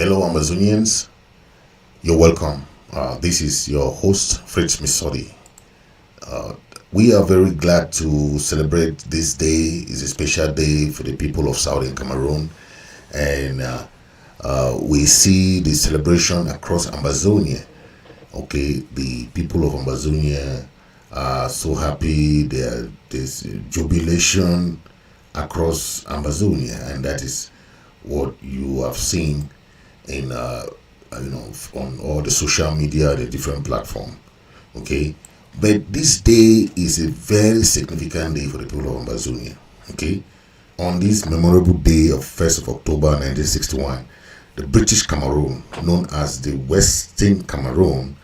Hello Ambazonians, you're welcome. This is your host Fritz Misodi. We are very glad to celebrate this day. It's a special day for the people of Southern Cameroon, and we see the celebration across Ambazonia. Okay, the people of Ambazonia are so happy. There's jubilation across Ambazonia, and that is what you have seen in on all the social media, the different platforms. Okay, but this day is a very significant day for the people of Ambazonia. Okay, on this memorable day of 1st of October 1961, the British Cameroon, known as the Western Cameroon,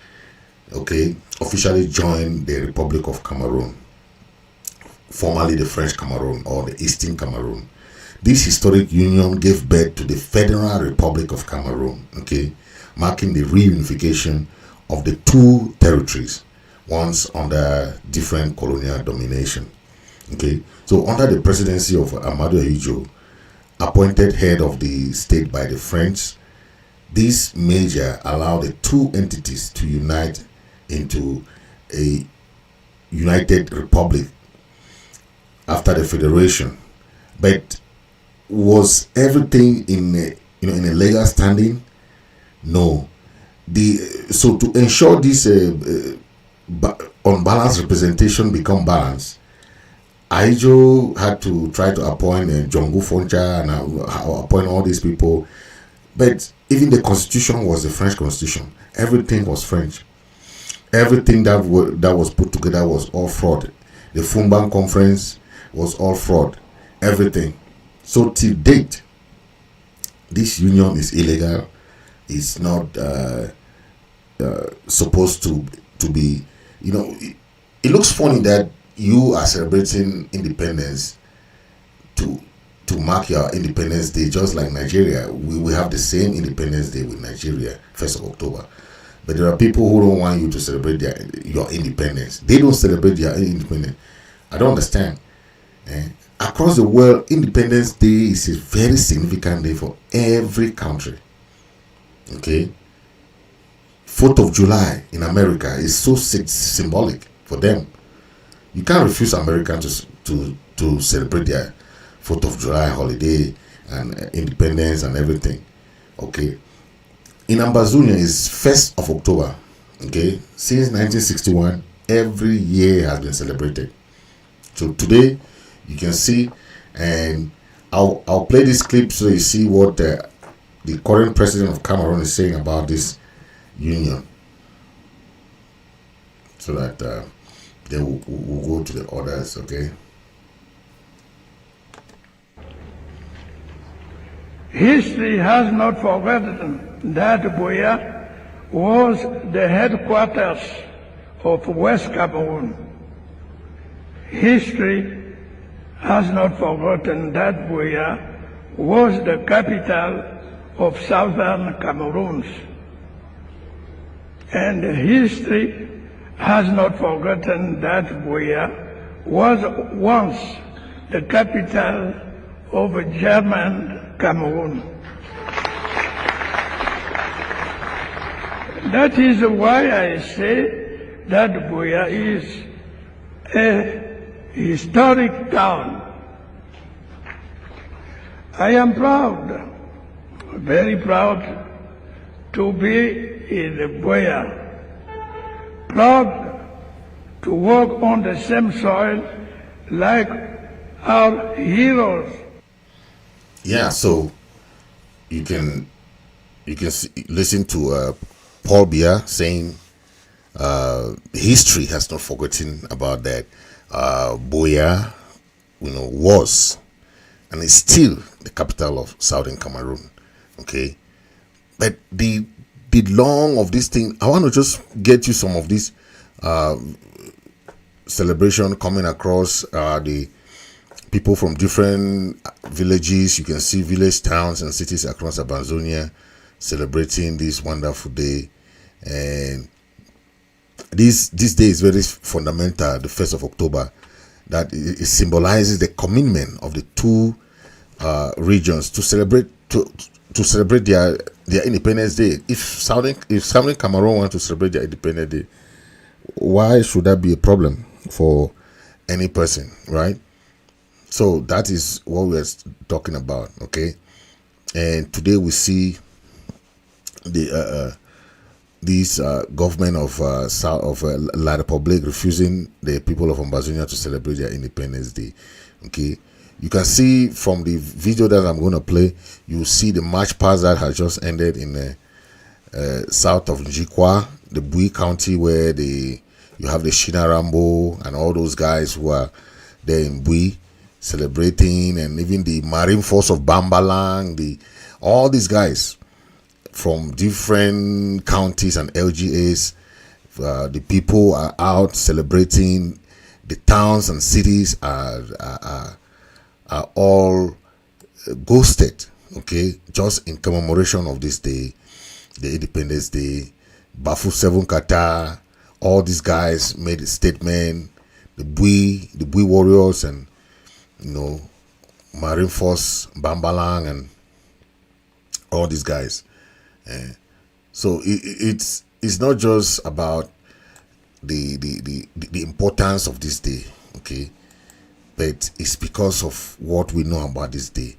okay, officially joined the Republic of Cameroon, formerly the French Cameroon or the Eastern Cameroon. This historic union gave birth to the Federal Republic of Cameroon, okay, marking the reunification of the two territories once under different colonial domination. Okay, so under the presidency of Amadou Ahidjo, appointed head of the state by the French, this measure allowed the two entities to unite into a united republic after the federation. But was everything in a legal standing? No. So to ensure this unbalanced representation become balanced, Ahidjo had to try to appoint Jongo Foncha and appoint all these people. But even the constitution was the French constitution. Everything was French. Everything that was put together was all fraud. The Fumban conference was all fraud. Everything. So till date, this union is illegal. It's not supposed to be. It looks funny that you are celebrating independence to mark your Independence Day, just like Nigeria. We have the same Independence Day with Nigeria, 1st of October. But there are people who don't want you to celebrate your independence. They don't celebrate their independence. I don't understand. Across the world, Independence Day is a very significant day for every country. Okay, 4th of July in America is so symbolic for them. You can't refuse Americans to celebrate their 4th of July holiday and independence and everything. Okay, in Ambazonia is 1st of October. Okay, since 1961, every year has been celebrated. So today, you can see, and I'll play this clip so you see what the current president of Cameroon is saying about this union, so that then we'll go to the others. Okay. History has not forgotten that Buea was the headquarters of West Cameroon. History has not forgotten that Buea was the capital of Southern Cameroons. And history has not forgotten that Buea was once the capital of German Cameroon. That is why I say that Buea is a historic town. I am proud, very proud to be in Buea, proud to walk on the same soil like our heroes. Yeah, so you can listen to Paul Biya saying history has not forgotten about that. Buea, was and is still the capital of Southern Cameroon. Okay, but the long of this thing, I want to just get you some of this celebration coming across the people from different villages. You can see village, towns, and cities across Ambazonia celebrating this wonderful day. And this day is very fundamental, the 1st of October, that it symbolizes the commitment of the two regions to celebrate their their Independence Day. If Southern Cameroon want to celebrate their Independence Day, why should that be a problem for any person, right? So that is what we're talking about, okay? And today we see the this government of La République refusing the people of Ambazonia to celebrate their Independence Day. Okay, you can see from the video that I'm going to play, you see the march past that has just ended in the south of Njikwa, the Buea County, where you have the Shina Rambo and all those guys who are there in Buea celebrating, and even the Marine Force of Bambalang, all these guys from different counties and LGAs. The people are out celebrating. The towns and cities are all ghosted, okay, just in commemoration of this day, the Independence Day. Bafu 7 Kata, all these guys made a statement. The Buea warriors, and Marine Force Bambalang, and all these guys. So it's not just about the importance of this day, okay, but it's because of what we know about this day.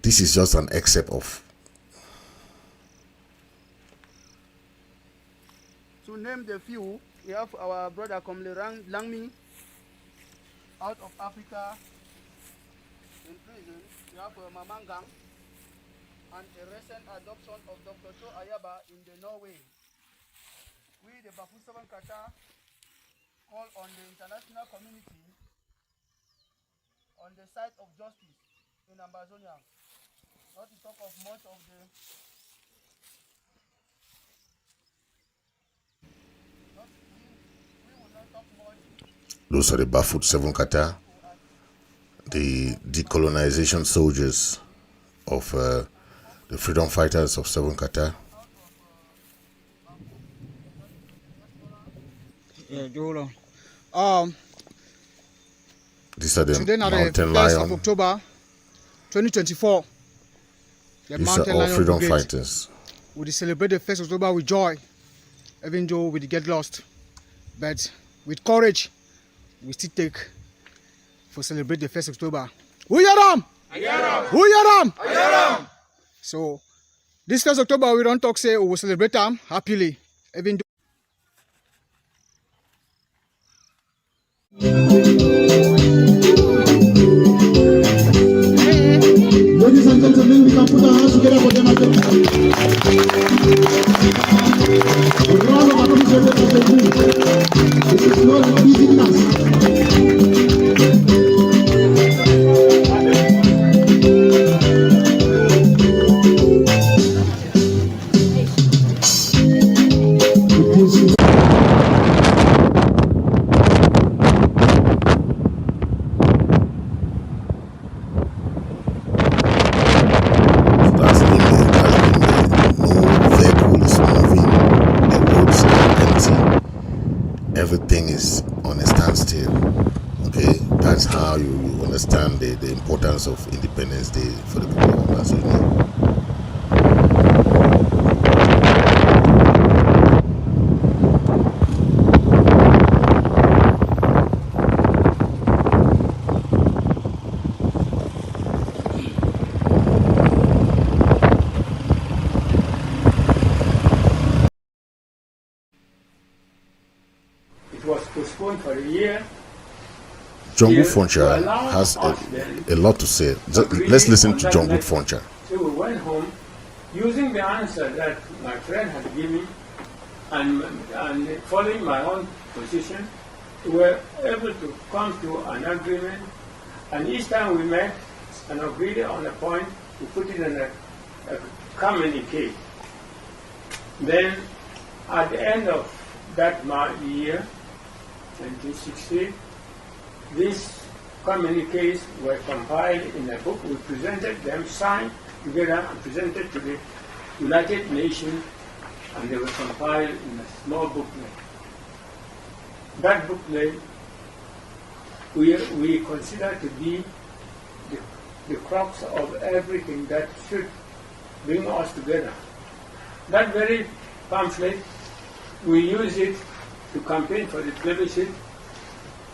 This is just an excerpt of. To name the few, we have our brother Komle Langmi, out of Africa, in prison. We have Mamangang, and a recent adoption of Dr. Cho Ayaba in the Norway. We, the Bafu 7 Kata, call on the international community on the side of justice in Ambazonia, not to talk of much of the we will not talk much. Those are the Bafu 7 Kata, the decolonization soldiers of the freedom fighters of 7 Kata. These are the today, Mountain the 1st Lion. of October 2024. The These Mountain are all Lion freedom Brigade fighters. will celebrate the 1st of October with joy, even though we get lost. But with courage, we still take for celebrate the 1st of October. Who yaram? Who yaram? So this 1st October we don't talk say we will celebrate them happily, even though. Ladies and gentlemen, we can put our hands together for them again. A round of appreciation for the group. This is not an easy task. That's been no vehicle is moving, the roads are empty, everything is on a standstill. Okay, that's how you understand the importance of Independence Day for the people of Amazonia. It was postponed for a year. Jungle Foncha has a lot to say. Let's listen to Jungle Foncha. So we went home using the answer that my friend had given and following my own position. We were able to come to an agreement, and each time we met and agreed on a point, we put it in a communique. Then at the end of that year, 1960, these communiques were compiled in a book. We presented them, signed together, and presented to the United Nations, and they were compiled in a small booklet. That booklet we consider to be the crux of everything that should bring us together that very pamphlet, we use it to campaign for the plebiscite,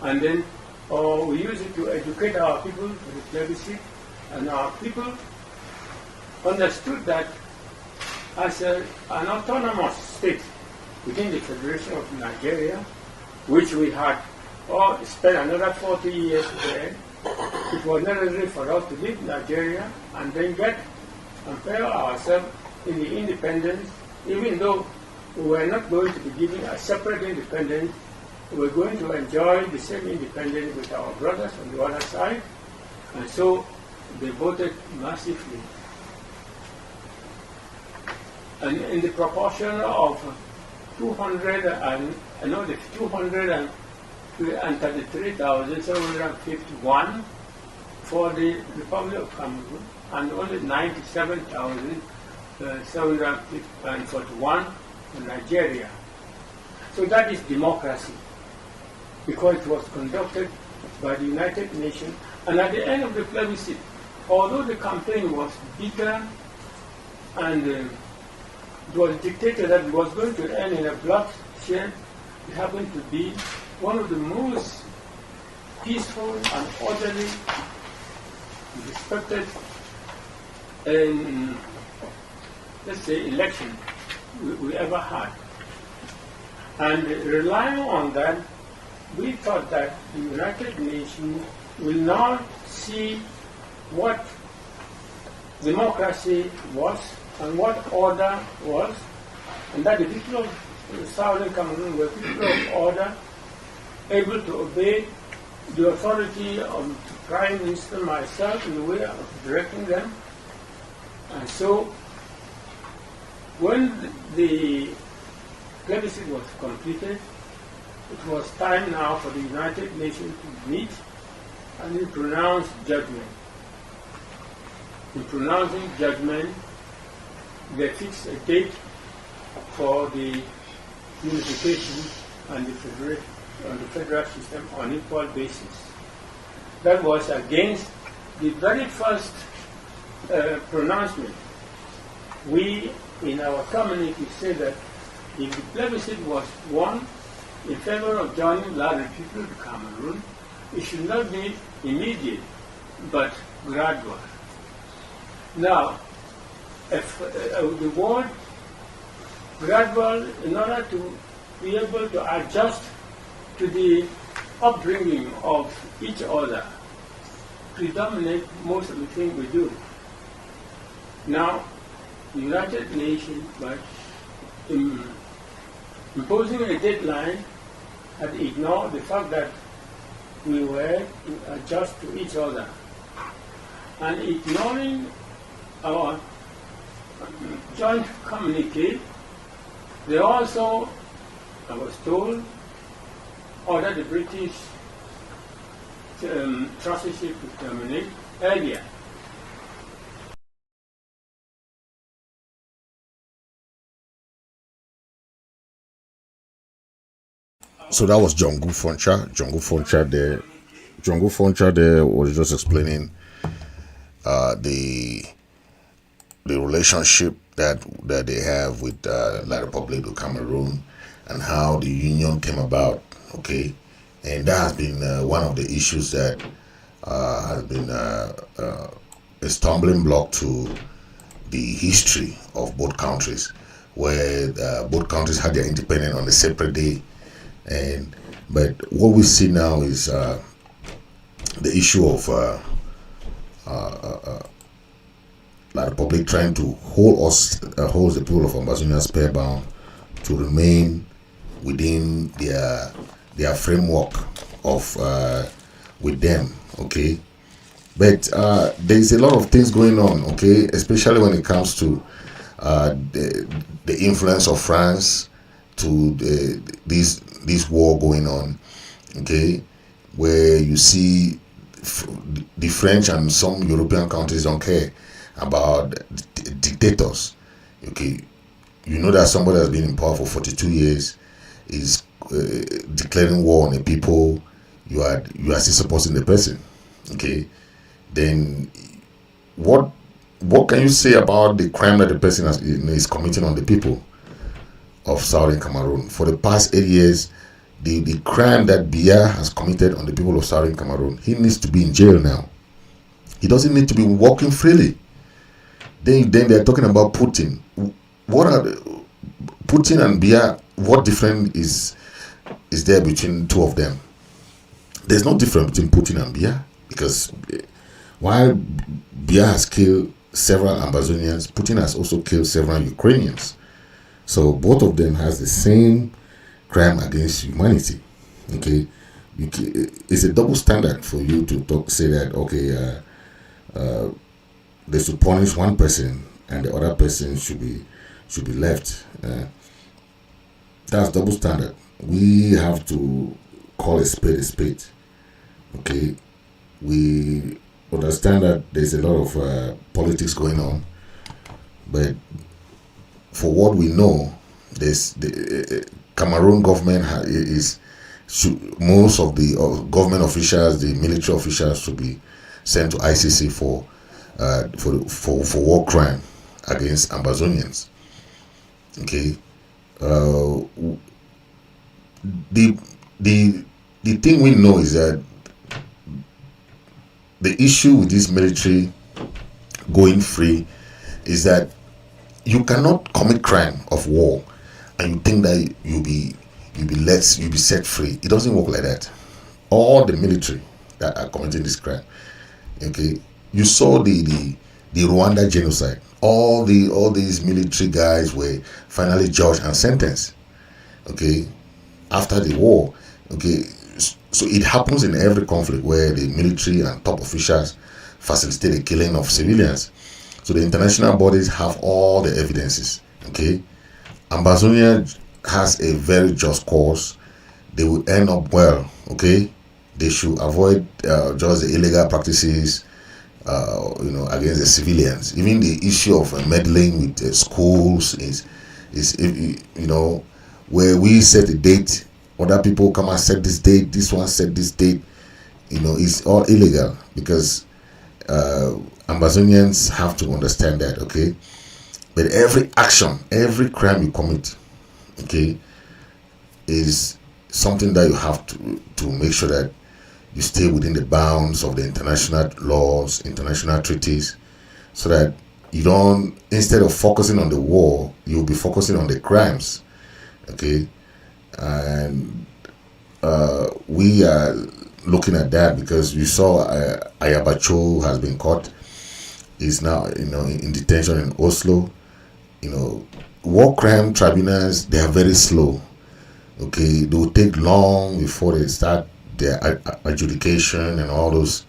and then we use it to educate our people for the plebiscite, and our people understood that as an autonomous state within the Federation of Nigeria, which we had spent another 40 years there, it was necessary for us to leave Nigeria and then compare ourselves in the independence, even though we were not going to be given a separate independence. We were going to enjoy the same independence with our brothers on the other side, and so they voted massively. And in the proportion of 233,751 for the Republic of Cameroon, and only 97,741 for Nigeria. So that is democracy, because it was conducted by the United Nations. And at the end of the plebiscite, although the campaign was bitter and it was dictated that it was going to end in a bloodshed, it happened to be one of the most peaceful and orderly, respected, let's say, election we ever had. And relying on that, we thought that the United Nations will now see what democracy was and what order was, and that the people of Southern Cameroon were people of order, able to obey the authority of the Prime Minister, myself, in the way of directing them. And so, when the plebiscite was completed, it was time now for the United Nations to meet and to pronounce judgment. In pronouncing judgment, they fixed a date for the unification and the federal system on equal basis. That was against the very first pronouncement. We, in our community, say that if the plebiscite was won in favor of joining the République du Cameroun, it should not be immediate, but gradual. Now, if the word gradual, in order to be able to adjust to the upbringing of each other, predominate most of the things we do. Now, the United Nations, by imposing a deadline, had ignored the fact that we were to adjust to each other. And ignoring our joint communique, they also, I was told, ordered the British trusteeship to terminate earlier. So that was John Gufoncha. John Gufoncha there was just explaining the relationship that they have with the République du Cameroun and how the union came about. Okay, and that has been one of the issues that has been a stumbling block to the history of both countries, where both countries had their independence on a separate day. But what we see now is the issue of the Republic trying to hold the people of Ambazonia spellbound to remain within their framework of with them. Okay, but there is a lot of things going on. Okay, especially when it comes to the influence of France to this war going on. Okay, where you see the French and some European countries don't care about dictators. Okay, you know that somebody has been in power for 42 years is declaring war on the people. You are still supporting the person. Okay, then what what can you say about the crime that the person is committing on the people of Southern Cameroon? For the past 8 years, the crime that Biya has committed on the people of Southern Cameroon, he needs to be in jail now. He doesn't need to be walking freely. Then they're talking about Putin. What are Putin and Biya? What difference is there between two of them? There's no difference between Putin and Biya, because while Biya has killed several Ambazonians, Putin has also killed several Ukrainians. So both of them has the same crime against humanity. Okay, it's a double standard for you to say that okay, they should punish one person and the other person should be left. That's double standard. We have to call a spade a spade. Okay, we understand that there's a lot of politics going on, but for what we know, there's the Cameroon government most of the government officials, the military officials, should be sent to ICC for war crime against Ambazonians. Okay, the thing we know is that the issue with this military going free is that you cannot commit crime of war and you think that you'll be set free. It doesn't work like that. All the military that are committing this crime, okay, you saw the Rwanda genocide. All these military guys were finally judged and sentenced, okay, after the war. Okay, so it happens in every conflict where the military and top officials facilitate the killing of civilians. So the international bodies have all the evidences. Okay, Ambazonia has a very just cause. They will end up well. Okay, they should avoid just the illegal practices, against the civilians. Even the issue of meddling with schools is where we set a date, other people come and set this date. This one set this date. It's all illegal because Ambazonians have to understand that. Okay, but every action, every crime you commit, okay, is something that you have to make sure that you stay within the bounds of the international laws, international treaties, so that you don't, instead of focusing on the war, you'll be focusing on the crimes. Okay, and we are looking at that because you saw Ayabacho has been caught. Is now in detention in Oslo. War crime tribunals, they are very slow. Okay, they will take long before they start their adjudication and all those.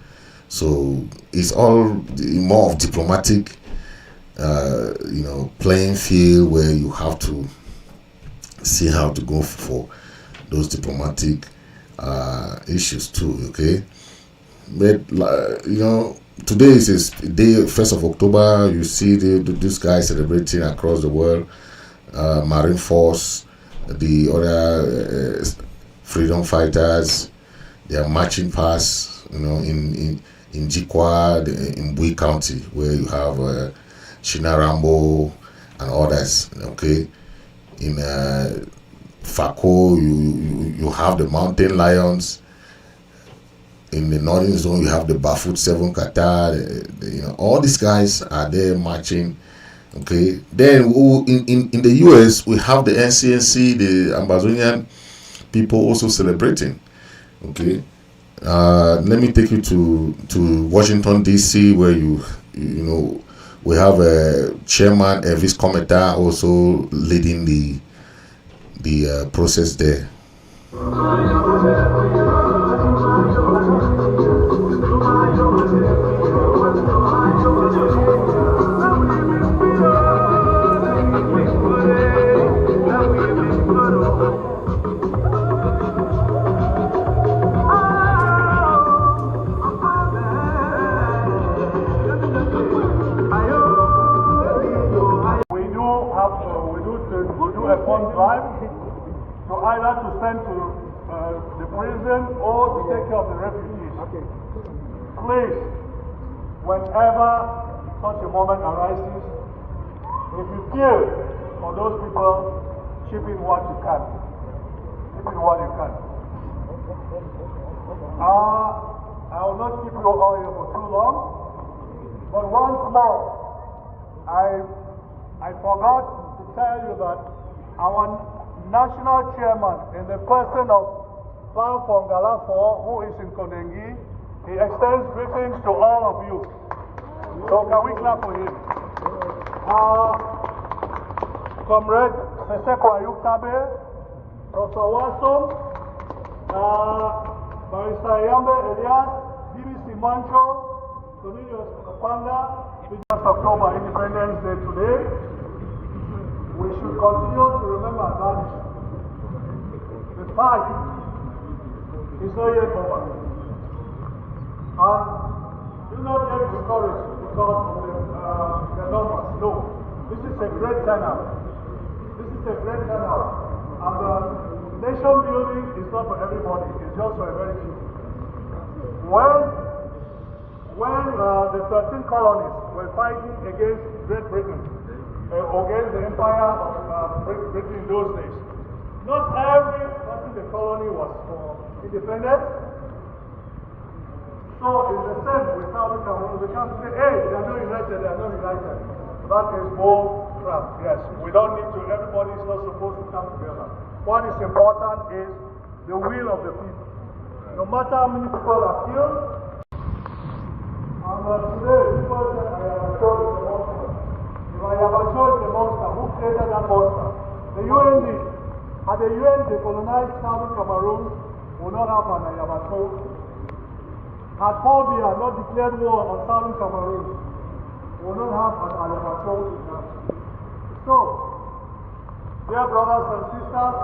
So it's all more of diplomatic, playing field where you have to see how to go for those diplomatic issues too. Okay, but today is day 1st of October. You see this guy celebrating across the world. Marine Force, the other freedom fighters, they are marching past. In Jikwa, in Buea County, where you have Shina Rambo and others. Okay, in Fako, you have the mountain lions. In the northern zone, you have the Bafoot 7 Qatar. All these guys are there marching. Okay. Then in the US, we have the NCNC, the Ambazonian people also celebrating. Okay. Let me take you to Washington D.C., where we have a chairman, Elvis Cometa, also leading the process there. Either to send to the prison or to take care of the refugees. Okay. Please, whenever such a moment arises, if you feel for those people, chip in what you can. Chip in what you can. I will not keep you all here for too long, but once more, I forgot to tell you that our national chairman, in the person of Fan Fongalafo, who is in Kondengi, he extends greetings to all of you. So can we clap for him? Comrade Seseko Ayukabe, Professor Wasom, Barrister Yambe Elias, BBC Mancho, Cornelius Kapanga, 1st October Independence Day today. We should continue to remember that the fight is not yet over. And do not get discouraged because of the numbers. No, this is a great turnout. This is a great turnout. And nation building is not for everybody, it's just for a very few. When the 13 colonies were fighting against Great Britain, against the empire of Britain in those days, not every person in the colony was for independence. So it's the same with Southern Cameroon. We can't say, hey, they are not united, they are not united. That is more crap. Yes, we don't need to, everybody is not supposed to come together. What is important is the will of the people. No matter how many people are killed, and today people say Ayabacho is a monster. If Ayabacho is a monster, who created that monster? The UN did. Had the UN decolonized Southern Cameroon, would not have an Ayabacho. Had Biya not declared war on Southern Cameroon, would not have an Ayabacho. So, dear brothers and sisters,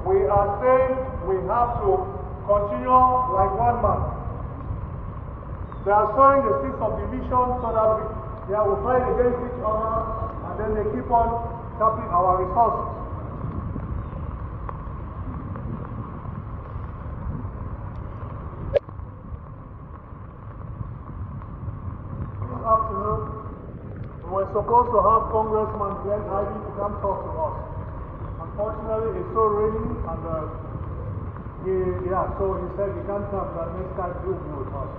we are saying we have to continue like one man. They are showing the sense of division so that they will fight against each other and then they keep on tapping our resources. This afternoon, we were supposed to have Congressman Glenn Ivy to come talk to us. Unfortunately, it's so rainy and so he said he can't come, but next time he'll be with us.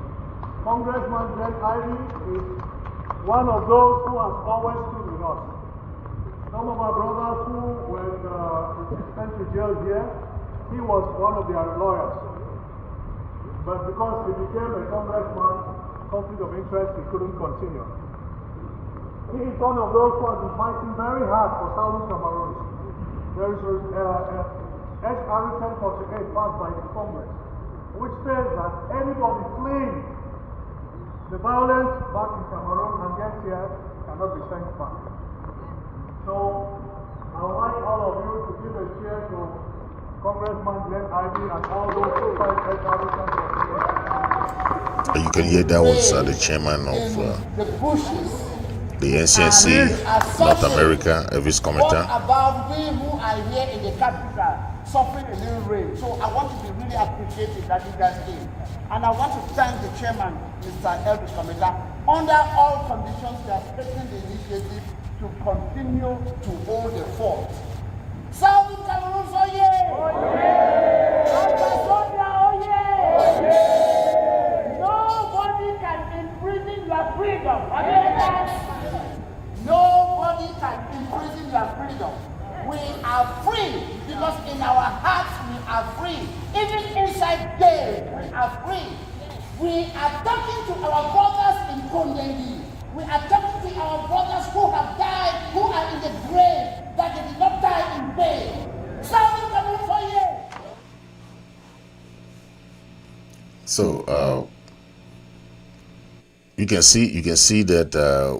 Congressman Glenn Ivy is one of those who has always stood with us. Some of our brothers who were sent to jail here, he was one of their lawyers. But because he became a congressman, conflict of interest, he couldn't continue. He is one of those who has been fighting very hard for Southern Cameroon. There is HR 1048 passed by the Congress, which says that anybody fleeing the violence back in Cameroon and gets here cannot be sent back. So I would like all of you to give a cheer to Congressman Glenn Ivy and all those who fight HR 1048. You can hear that was the chairman of the NCNC North America, Elvis Commenter. What about we who are here in the capital suffering a little rain? So I want to be really appreciative that you guys came. And I want to thank the chairman, Mr. Elvis Commenter. Under all conditions, they have taken the initiative to continue to hold the fort. Southern Cameroon, oh yeah! Ambazonia, oh yeah! Nobody can imprison your freedom. Nobody can imprison your freedom. We are free because in our hearts we are free. Even inside there, we are free. We are talking to our brothers in Kondengi. We are talking to our brothers who have died, who are in the grave, that they did not die in vain. Southern Cameroon for you. So you can see that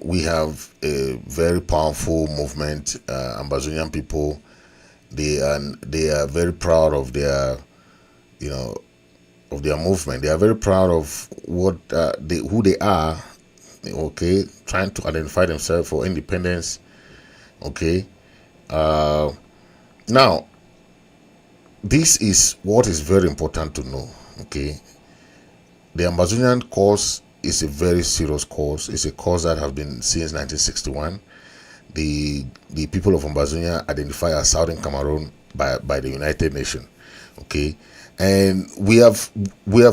we have a very powerful movement. Ambazonian people, they are very proud of their, of their movement. They are very proud of what who they are. Okay, trying to identify themselves for independence. Okay, now this is what is very important to know. Okay, the Ambazonian cause is a very serious cause. It's a cause that has been since 1961. The people of Ambazonia identify as Southern Cameroon by the United Nations. Okay, and we have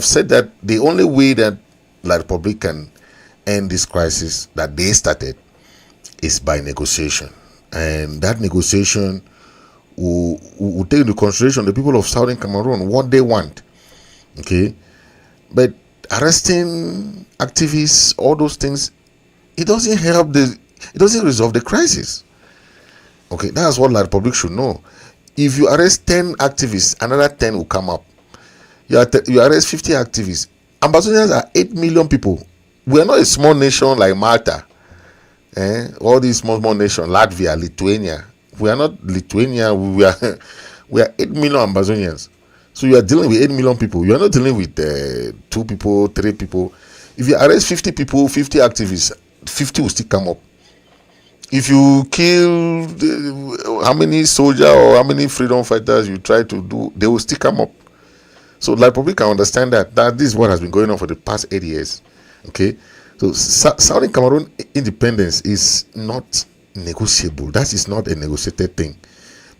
said that the only way that La République can end this crisis that they started is by negotiation, and that negotiation will take into consideration the people of Southern Cameroon, what they want. Okay, but arresting activists, all those things, it doesn't help it doesn't resolve the crisis. Okay, that's what La République should know. If you arrest 10 activists, another 10 will come up. You arrest 50 activists. Ambazonians are 8 million people. We are not a small nation like Malta. All these small nations, Latvia, Lithuania. We are not Lithuania. We are 8 million Ambazonians. So you are dealing with 8 million people. You are not dealing with 2 people, 3 people. If you arrest 50 people, 50 activists, 50 will still come up. If you kill how many soldiers or how many freedom fighters you try to do, they will still come up. So La République can understand that this is what has been going on for the past 8 years. Okay, so Southern Cameroon independence is not negotiable. That is not a negotiated thing,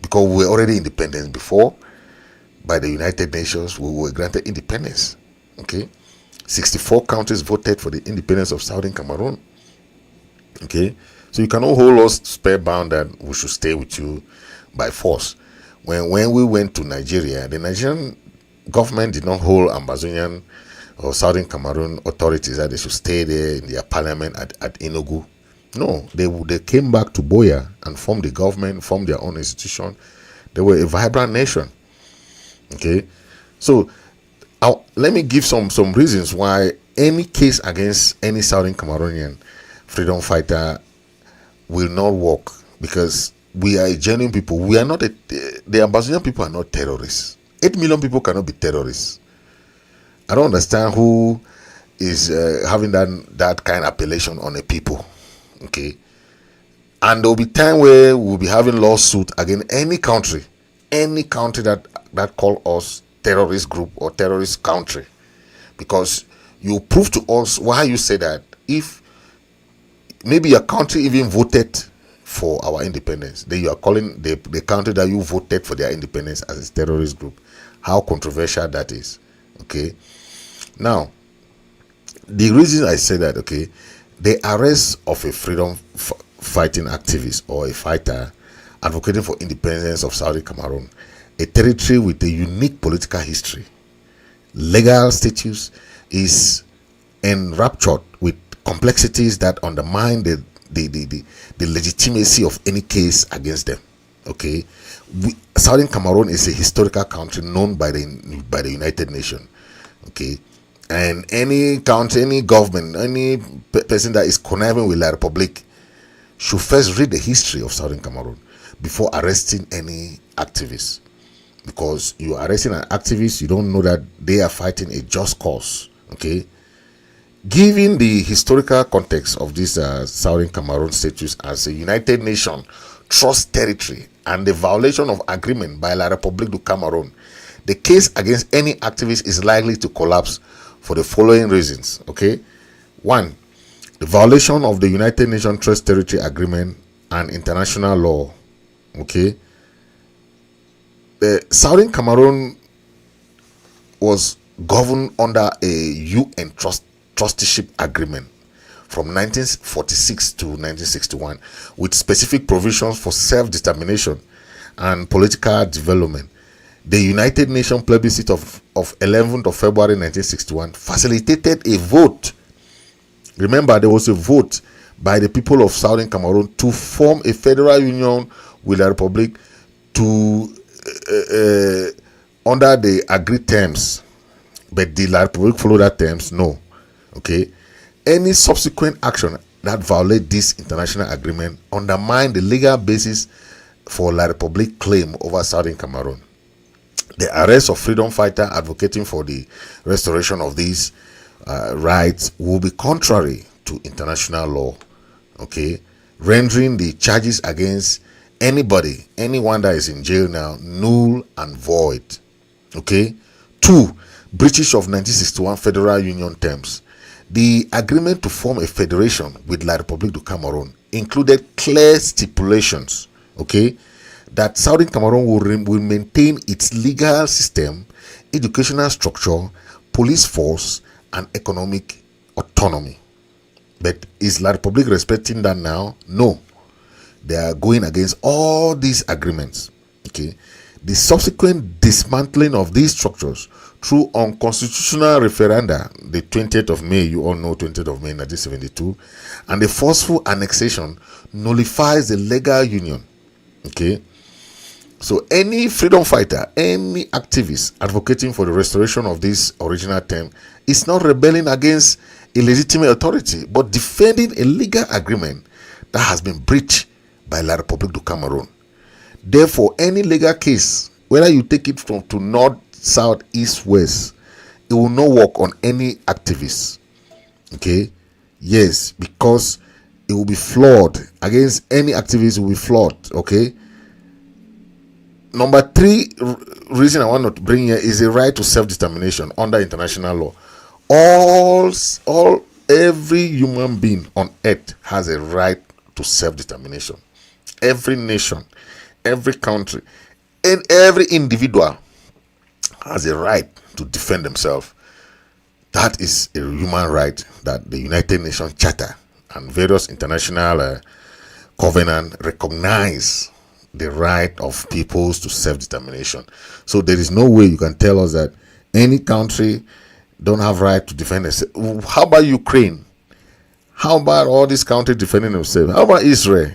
because we were already independent before. By the United Nations, we were granted independence. Okay, 64 countries voted for the independence of Southern Cameroon. Okay, so you cannot hold us spellbound that we should stay with you by force. When we went to Nigeria, the Nigerian government did not hold Ambazonian or Southern Cameroon authorities that they should stay there in their parliament at Enugu. No, they came back to Buea and formed the government, formed their own institution. They were a vibrant nation. Okay, so let me give some reasons why any case against any Southern Cameroonian freedom fighter will not work, because we are a genuine people. We are not the Ambazonian people are not terrorists. 8 million people cannot be terrorists. I don't understand who is having that kind of appellation on a people. Okay, and there will be time where we'll be having lawsuit against any country that call us terrorist group or terrorist country, because you prove to us why you say that. If maybe your country even voted for our independence, then you are calling the country that you voted for their independence as a terrorist group. How controversial that is. Okay, now the reason I say that, okay, the arrest of a freedom fighting activist or a fighter advocating for independence of Southern Cameroon, a territory with a unique political history, legal status, is enraptured with complexities that undermine the legitimacy of any case against them. Okay, Southern Cameroon is a historical country known by the United Nations. Okay, and any country, any government, any person that is conniving with La République should first read the history of Southern Cameroon before arresting any activist. Because you are arresting an activist, you don't know that they are fighting a just cause. Okay, given the historical context of this Southern Cameroon status as a United Nations trust territory and the violation of agreement by La République du Cameroun, the case against any activist is likely to collapse for the following reasons. Okay, 1, the violation of the United Nations trust territory agreement and international law. Okay, the Southern Cameroon was governed under a UN trusteeship agreement from 1946 to 1961 with specific provisions for self-determination and political development. The United Nations plebiscite of 11th of February 1961 facilitated a vote. Remember, there was a vote by the people of Southern Cameroon to form a federal union with the Republic to under the agreed terms. But did La République follow that terms? No. Okay. Any subsequent action that violate this international agreement undermine the legal basis for La République claim over Southern Cameroon. The arrest of freedom fighter advocating for the restoration of these rights will be contrary to international law. Okay, rendering the charges against anyone that is in jail now, null and void. Okay. 2, breaches of 1961 Federal Union terms. The agreement to form a federation with La République du Cameroun included clear stipulations, okay, that Southern Cameroon will maintain its legal system, educational structure, police force, and economic autonomy. But is La République respecting that now? No. They are going against all these agreements, okay. The subsequent dismantling of these structures through unconstitutional referenda, the 20th of May, you all know 20th of May 1972, and the forceful annexation nullifies the legal union, okay. So any freedom fighter, any activist advocating for the restoration of this original term is not rebelling against a legitimate authority, but defending a legal agreement that has been breached by La République du Cameroun. Therefore, any legal case, whether you take it from to north, south, east, west, it will not work on any activist. Okay? Yes, because it will be flawed. Against any activist, it will be flawed. Okay? Number 3 reason I want to bring here is the right to self-determination under international law. Every human being on earth has a right to self-determination. Every nation, every country, and every individual has a right to defend themselves. That is a human right that the United Nations Charter and various international covenants recognize the right of peoples to self-determination. So there is no way you can tell us that any country don't have right to defend itself. How about Ukraine? How about all these countries defending themselves? How about Israel?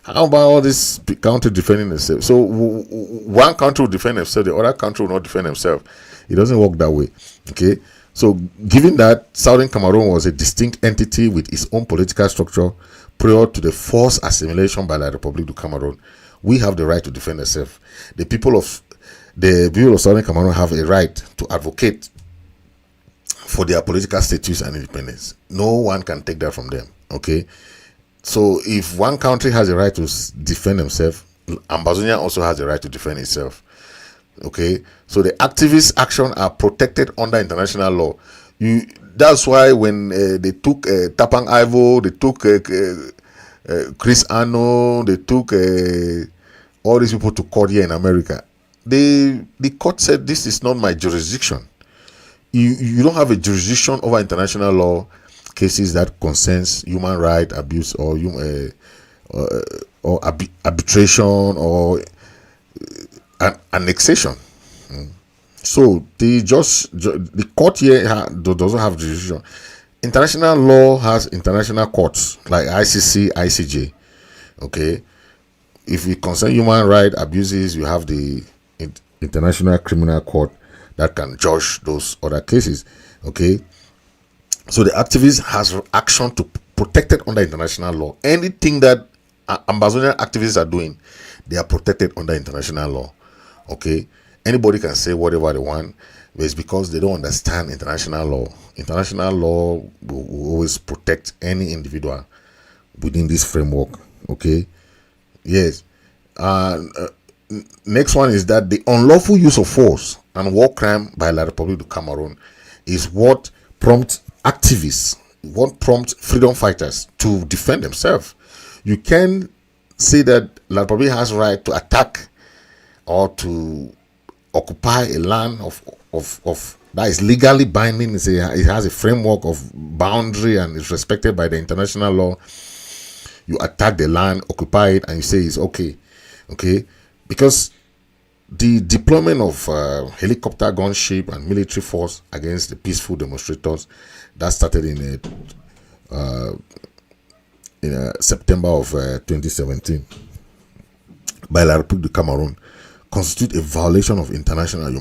How about all these countries defending themselves? So one country will defend themselves, the other country will not defend themselves. It doesn't work that way. Okay. So given that Southern Cameroon was a distinct entity with its own political structure prior to the forced assimilation by La République du Cameroun, we have the right to defend ourselves. The people of Southern Cameroon have a right to advocate for their political status and independence. No one can take that from them. Okay. So if one country has a right to defend themselves, Ambazonia also has a right to defend itself. Okay, so the activist action are protected under international law. That's why when they took Tapang Ivo, they took Chris Ano, they took all these people to court here in America. The court said, this is not my jurisdiction. You don't have a jurisdiction over international law cases that concerns human right abuse or arbitration or annexation. So the court here doesn't have jurisdiction. International law has international courts like ICC, ICJ. Okay, if it concerns human right abuses, you have the International Criminal Court that can judge those other cases. Okay, so the activist has action to protect it under international law. Anything that Ambazonian activists are doing, they are protected under international law. Okay, anybody can say whatever they want, but it's because they don't understand international law. International law will always protect any individual within this framework. Okay, yes. Next one is that the unlawful use of force and war crime by La République du Cameroun is what prompts activists, what prompts freedom fighters to defend themselves. You can say that La République has right to attack or to occupy a land of that is legally binding. It has a framework of boundary and is respected by the international law. You attack the land, occupy it, and you say it's okay. Okay, because the deployment of helicopter, gunship, and military force against the peaceful demonstrators that started in September of 2017 by La République du Cameroun constitute a violation of international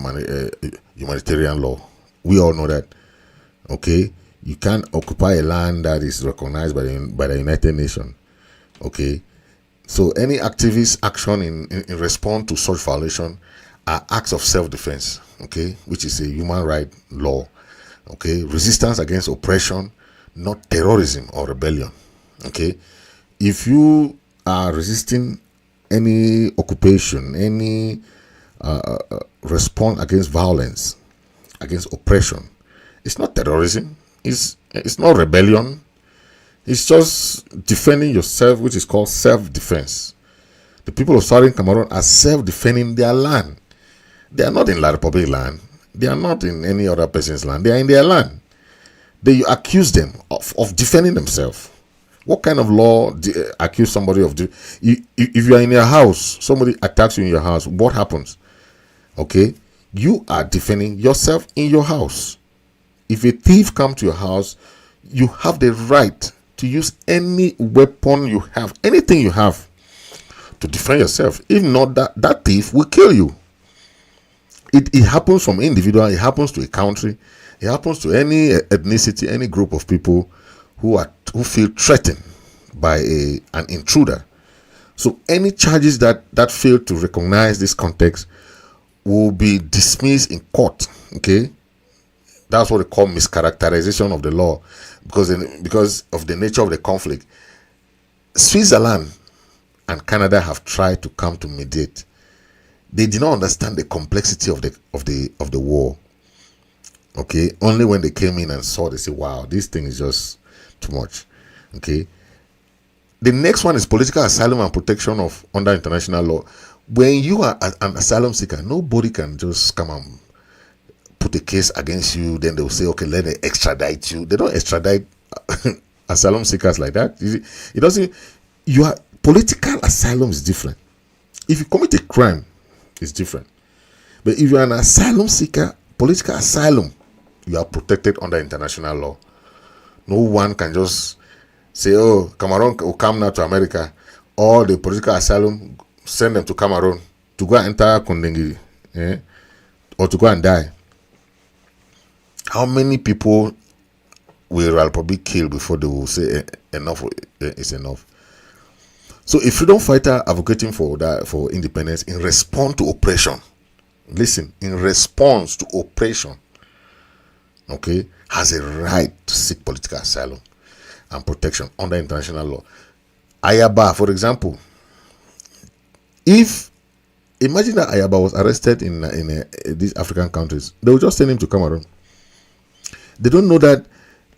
humanitarian law. We all know that. Okay, you can't occupy a land that is recognized by the United Nations. Okay, so any activist action in response to such violation are acts of self-defense. Okay, which is a human right law. Okay, resistance against oppression, not terrorism or rebellion. Okay, if you are resisting any occupation, any response against violence, against oppression, it's not terrorism. It's not rebellion. It's just defending yourself, which is called self-defense. The people of Southern Cameroon are self-defending their land. They are not in La République land. They are not in any other person's land. They are in their land. You accuse them of defending themselves. What kind of law accuse somebody of? If you are in your house, somebody attacks you in your house, what happens? Okay, you are defending yourself in your house. If a thief comes to your house, you have the right to use any weapon you have, anything you have, to defend yourself. If not, that thief will kill you. It happens from individual, it happens to a country, it happens to any ethnicity, any group of people who feel threatened by an intruder. So any charges that fail to recognize this context will be dismissed in court. Okay, that's what they call mischaracterization of the law, because of the nature of the conflict. Switzerland and Canada have tried to come to mediate. They did not understand the complexity of the war. Okay, only when they came in and saw, they say, "Wow, this thing is just too much." Okay. The next one is political asylum and protection under international law. When you are an asylum seeker, nobody can just come and put a case against you. Then they will say, "Okay, let them extradite you." They don't extradite asylum seekers like that. It doesn't. Political asylum is different. If you commit a crime, it's different. But if you are an asylum seeker, political asylum, you are protected under international law. No one can just say, "Oh, Cameroon will come now to America," or the political asylum, send them to Cameroon to go and enter Kondengi, or to go and die. How many people will Republic kill before they will say enough is enough? So a freedom fighter advocating for independence in response to oppression, listen, in response to oppression, okay, has a right to seek political asylum and protection under international law. Ayaba, for example, imagine that Ayaba was arrested in these African countries, they will just send him to Cameroon. They don't know that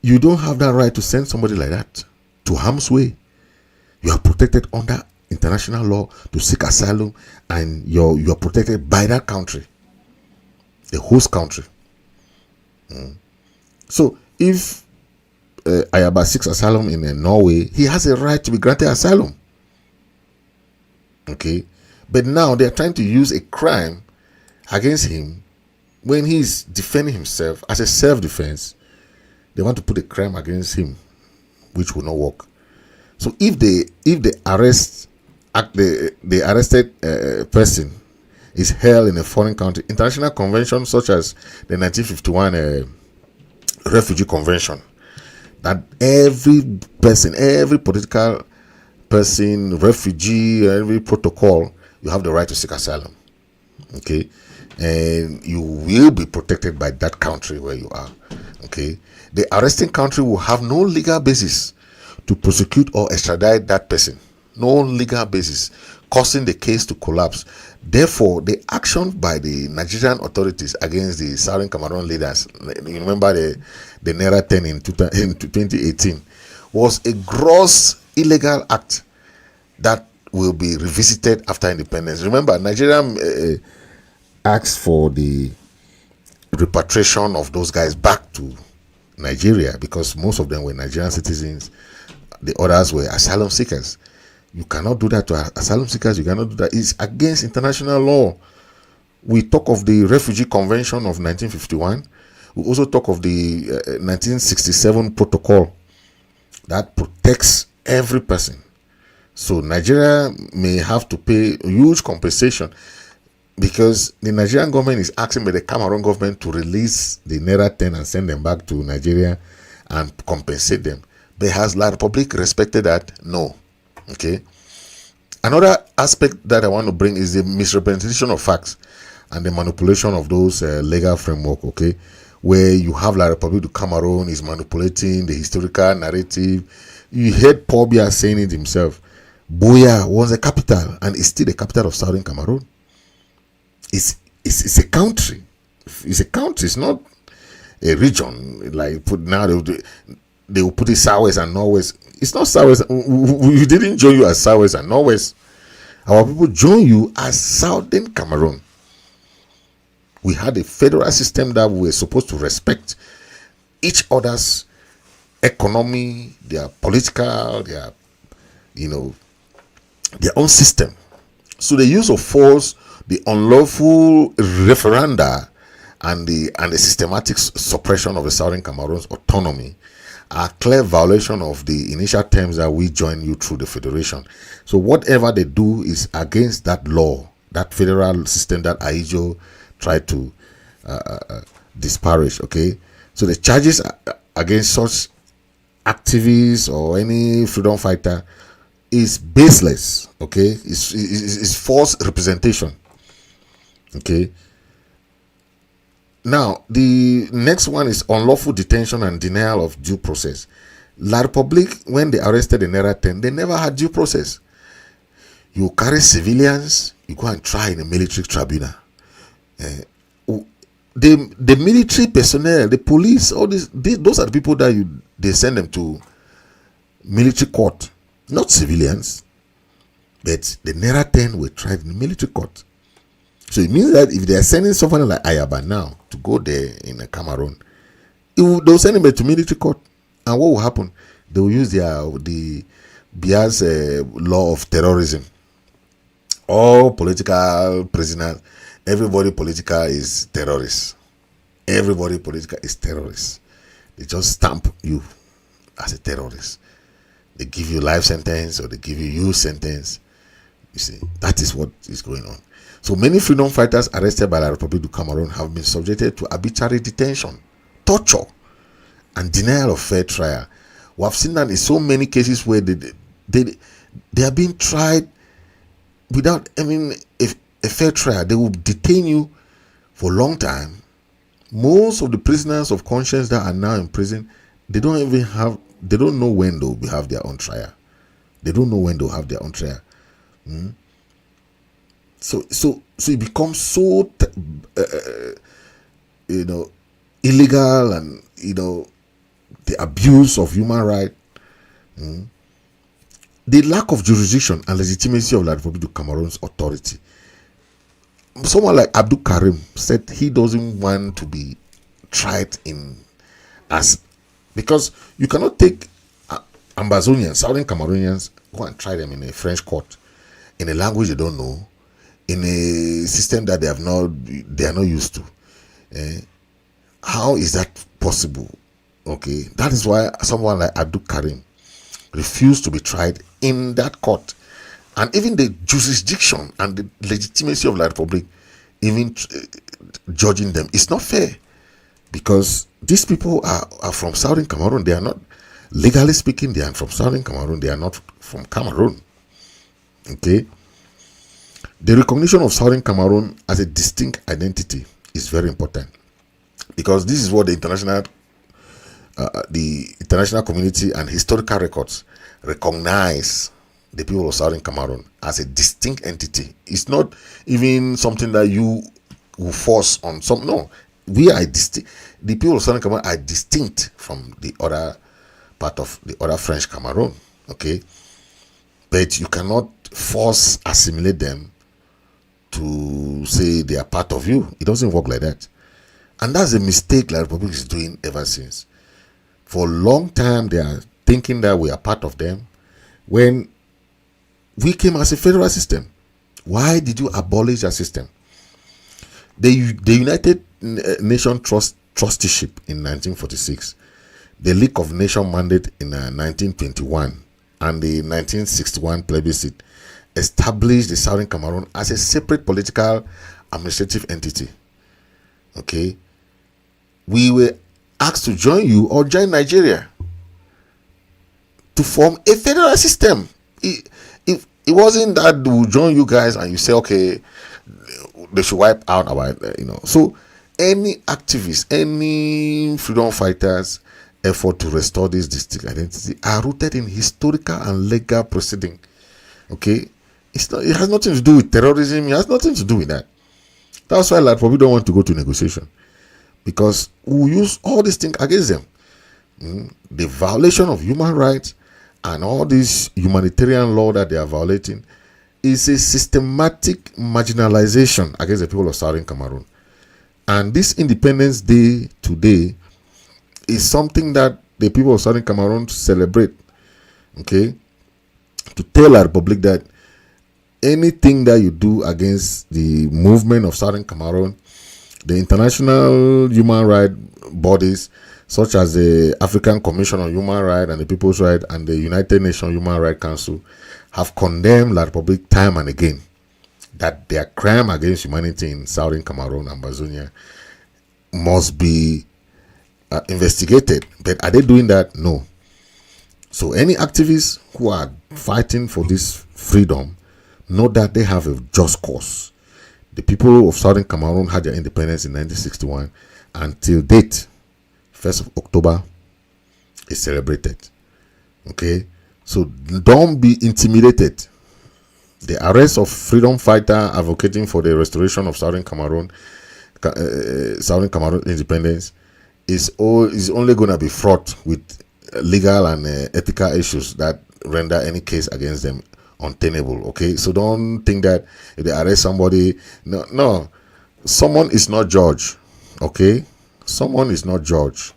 you don't have that right to send somebody like that to harm's way. You are protected under international law to seek asylum, and you are protected by that country, the host country. So if Ayaba seeks asylum in Norway, he has a right to be granted asylum. Okay, but now they are trying to use a crime against him when he is defending himself as a self-defense. They want to put a crime against him, which will not work. So if the arrested person is held in a foreign country, international conventions such as the 1951 Refugee Convention, that every political person, refugee, every protocol, you have the right to seek asylum. Okay, and you will be protected by that country where you are. Okay, the arresting country will have no legal basis to prosecute or extradite that person. No legal basis, causing the case to collapse. Therefore, the action by the Nigerian authorities against the Southern Cameroon leaders, you remember the Naira 10 in 2018, was a gross illegal act that will be revisited after independence. Remember, Nigeria asked for the repatriation of those guys back to Nigeria because most of them were Nigerian citizens. The others were asylum seekers. You cannot do that to asylum seekers. You cannot do that. It's against international law. We talk of the Refugee Convention of 1951. We also talk of the 1967 protocol that protects every person. So Nigeria may have to pay huge compensation because the Nigerian government is asking the Cameroon government to release the Naira 10 and send them back to Nigeria and compensate them. But has La République respected that? No. Okay. Another aspect that I want to bring is the misrepresentation of facts and the manipulation of those legal framework. Okay, where you have La République du Cameroun is manipulating the historical narrative. You heard Paul Biya saying it himself. Buea was a capital and is still the capital of Southern Cameroon. It's a country. It's a country. It's not a region, like put now they will put it southwest and northwest. It's not southwest. We didn't join you as southwest and northwest. Our people join you as Southern Cameroon. We had a federal system that we were supposed to respect each other's economy, their political, their their own system. So the use of force, the unlawful referenda, and the systematic suppression of the Southern Cameroon's autonomy are clear violation of the initial terms that we join you through the federation. So whatever they do is against that law, that federal system that Aijo tried to disparage. Okay, so the charges against such activists or any freedom fighter is baseless. Okay, it's false representation. Okay. Now, the next one is unlawful detention and denial of due process. La République, when they arrested in Era 10, they never had due process. You carry civilians, you go and try in a military tribunal. The military personnel, the police, all those are the people that they send them to military court, not civilians. But the Era 10 were tried in the military court. So it means that if they are sending someone like Ayaba now to go there in Cameroon, they'll send him to military court. And what will happen? They will use the Biya's law of terrorism. All political prisoners, everybody political is terrorists. Everybody political is terrorists. They just stamp you as a terrorist. They give you life sentence or they give you youth sentence. You see, that is what is going on. So many freedom fighters arrested by the République du Cameroun have been subjected to arbitrary detention, torture, and denial of fair trial. We have seen that in so many cases where they are being tried without a fair trial. They will detain you for a long time. Most of the prisoners of conscience that are now in prison, they don't know when they will have their own trial. They don't know when they'll have their own trial. So it becomes so illegal, and the abuse of human rights, the lack of jurisdiction and legitimacy of La République du Cameroun's authority. Someone like Abdul Karim said he doesn't want to be tried because you cannot take Ambazonians, Southern Cameroonians, go and try them in a French court in a language they don't know, in a system that they are not used to. How is that possible? Okay, that is why someone like Abdul Karim refused to be tried in that court, and even the jurisdiction and the legitimacy of La République, even judging them, is not fair, because these people are from Southern Cameroon. They are not, legally speaking, they are from Southern Cameroon. They are not from Cameroon. Okay. The recognition of Southern Cameroon as a distinct identity is very important, because this is what the international community and historical records recognize the people of Southern Cameroon as a distinct entity. It's not even something that you will force on some. No, we are distinct. The people of Southern Cameroon are distinct from the other part of the other French Cameroon. Okay, but you cannot force assimilate them to say they are part of you. It doesn't work like that. And that's a mistake La République is doing ever since. For a long time, they are thinking that we are part of them when we came as a federal system. Why did you abolish that system? The United Nations Trusteeship in 1946, the League of Nations mandate in 1921, and the 1961 plebiscite established the Southern Cameroon as a separate political administrative entity. Okay, we were asked to join you or join Nigeria to form a federal system. It wasn't that we'll join you guys and you say, okay, they should wipe out our, So any activists, any freedom fighters' effort to restore this distinct identity are rooted in historical and legal proceeding. Okay, it has nothing to do with terrorism. It has nothing to do with that. That's why La République don't want to go to negotiation, because we use all these things against them. The violation of human rights and all this humanitarian law that they are violating is a systematic marginalization against the people of Southern Cameroon. And this Independence Day today is something that the people of Southern Cameroon celebrate, okay? To tell our Republic that anything that you do against the movement of Southern Cameroon, the international human rights bodies, such as the African Commission on Human Rights and the People's Rights and the United Nations Human Rights Council, have condemned La Republic time and again that their crime against humanity in Southern Cameroon, Ambazonia, must be investigated. But are they doing that? No. So any activists who are fighting for this freedom know that they have a just cause. The people of Southern Cameroon had their independence in 1961. Until date, 1st of October is celebrated. Okay? So don't be intimidated. The arrest of freedom fighter advocating for the restoration of Southern Cameroon independence is only going to be fraught with legal and ethical issues that render any case against them untenable. Okay, so don't think that if they arrest somebody, no, someone is not judge. Okay, someone is not judge.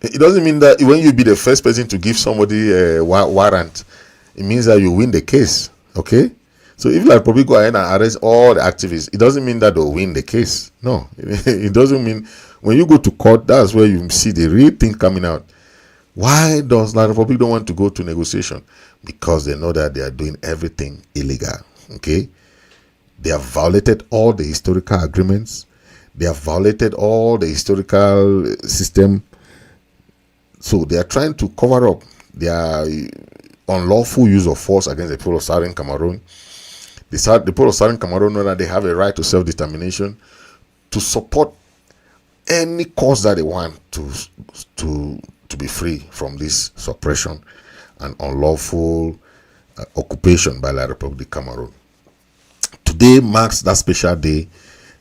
It doesn't mean that when you be the first person to give somebody a warrant, it means that you win the case. Okay, so if like probably go ahead and arrest all the activists, it doesn't mean that they'll win the case. No, it doesn't mean. When you go to court, that's where you see the real thing coming out. Why does the Republic don't want to go to negotiation? Because they know that they are doing everything illegal. Okay, they have violated all the historical agreements. They have violated all the historical system. So they are trying to cover up their unlawful use of force against the people of Southern Cameroon. The people of Southern Cameroon know that they have a right to self-determination, to support any cause that they want to be free from this suppression and unlawful occupation by the République du Cameroun. Today marks that special day,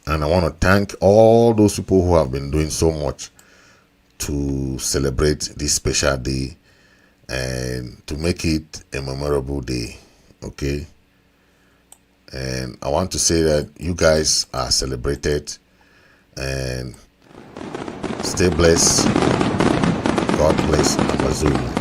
and I want to thank all those people who have been doing so much to celebrate this special day and to make it a memorable day. Okay, and I want to say that you guys are celebrated, and stay blessed. God bless Amazon.